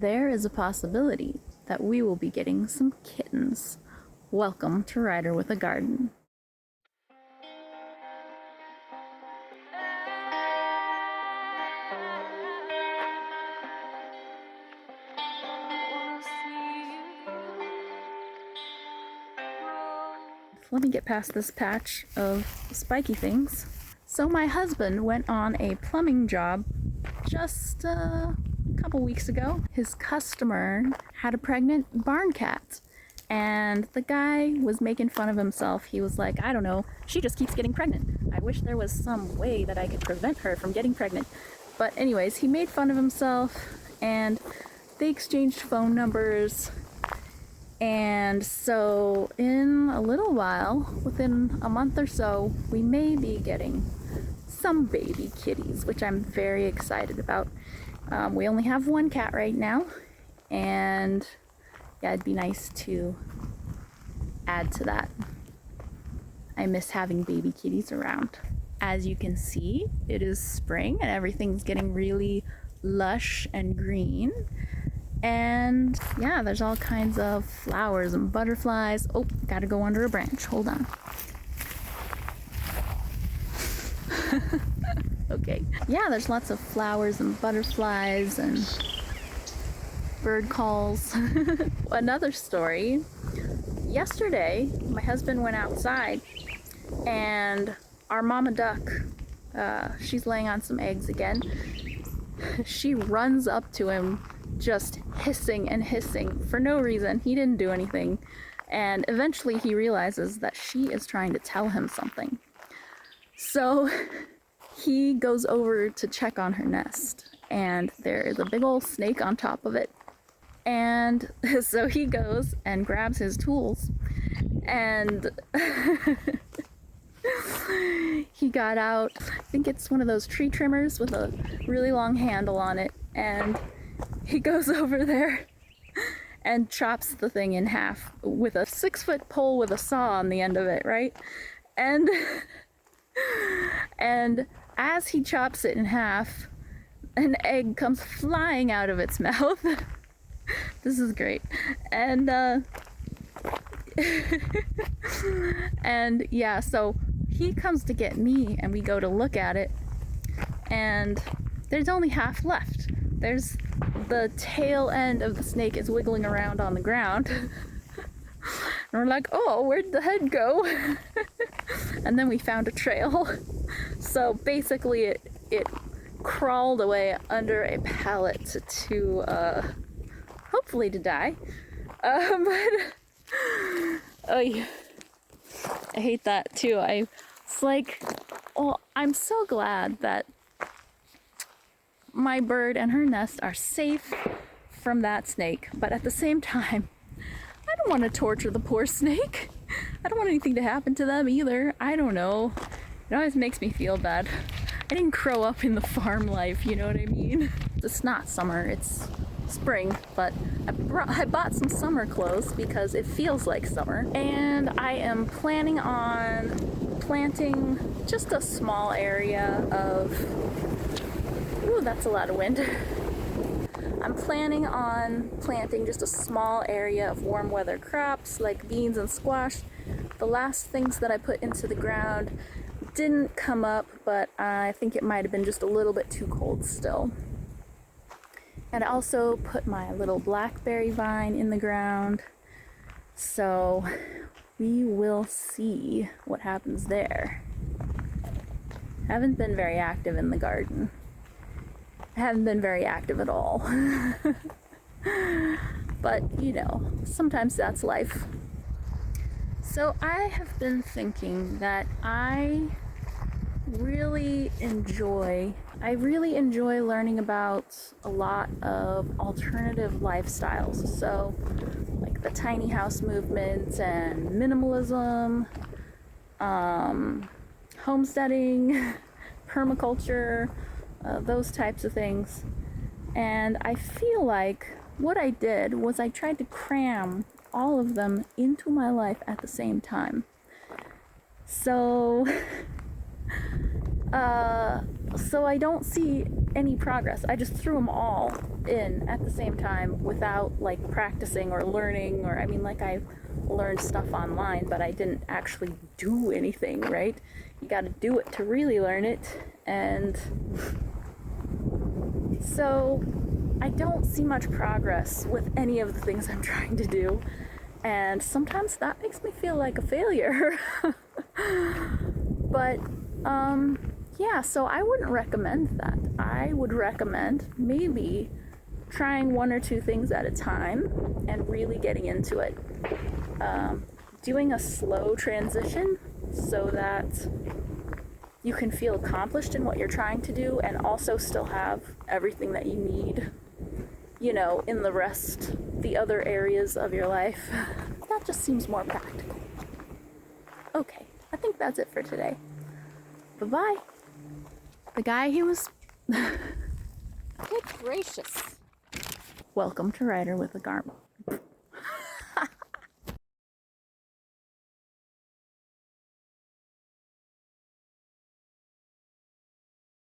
there is a possibility that we will be getting some kittens. Welcome to Rider with a Garden. Let me get past this patch of spiky things. So my husband went on a plumbing job just a couple weeks ago. His customer had a pregnant barn cat, and the guy was making fun of himself. He was like, I don't know, she just keeps getting pregnant. I wish there was some way that I could prevent her from getting pregnant. But anyways, he made fun of himself, and they exchanged phone numbers. And so in a little while, within a month or so, we may be getting some baby kitties, which I'm very excited about. We only have one cat right now, and yeah, it'd be nice to add to that. I miss having baby kitties around. As you can see, it is spring and everything's getting really lush and green. And yeah, there's all kinds of flowers and butterflies. Oh, gotta go under a branch. Hold on. Okay. Yeah, there's lots of flowers and butterflies and bird calls. Another story. Yesterday, my husband went outside and our mama duck, she's laying on some eggs again. She runs up to him just hissing and hissing for no reason. He didn't do anything. And eventually he realizes that she is trying to tell him something. So he goes over to check on her nest, and there is a big old snake on top of it. And so he goes and grabs his tools, and he got out, I think it's one of those tree trimmers with a really long handle on it, and he goes over there and chops the thing in half with a 6-foot pole with a saw on the end of it, right? And as he chops it in half, an egg comes flying out of its mouth. This is great. And and yeah, so he comes to get me and we go to look at it, and there's only half left. There's the tail end of the snake is wiggling around on the ground. And we're like, oh, where'd the head go? And then we found a trail. So basically it crawled away under a pallet to hopefully to die. But oh yeah, I hate that too. It's like, oh, I'm so glad that my bird and her nest are safe from that snake, but at the same time, I don't want to torture the poor snake. I don't want anything to happen to them either. I don't know. It always makes me feel bad. I didn't grow up in the farm life, you know what I mean? It's not summer, it's spring, but I bought some summer clothes because it feels like summer, and I am planning on planting just a small area of, ooh, that's a lot of wind. I'm planning on planting just a small area of warm weather crops like beans and squash. The last things that I put into the ground didn't come up, but I think it might have been just a little bit too cold still. And I also put my little blackberry vine in the ground, so we will see what happens there. I haven't been very active in the garden. I haven't been very active at all. But, you know, sometimes that's life. So I have been thinking that I really enjoy learning about a lot of alternative lifestyles. So like the tiny house movement and minimalism, homesteading, permaculture, those types of things. And I feel like what I did was I tried to cram all of them into my life at the same time. So So I don't see any progress. I just threw them all in at the same time without like practicing or learning, or I mean, like I learned stuff online, but I didn't actually do anything, right? You got to do it to really learn it. And so I don't see much progress with any of the things I'm trying to do. And sometimes that makes me feel like a failure. But, yeah, so I wouldn't recommend that. I would recommend maybe trying one or two things at a time and really getting into it. Doing a slow transition so that you can feel accomplished in what you're trying to do and also still have everything that you need, you know, in the other areas of your life. That just seems more practical. Okay, I think that's it for today. Bye-bye. The guy, he was... Good gracious. Welcome to Writer with a Garment.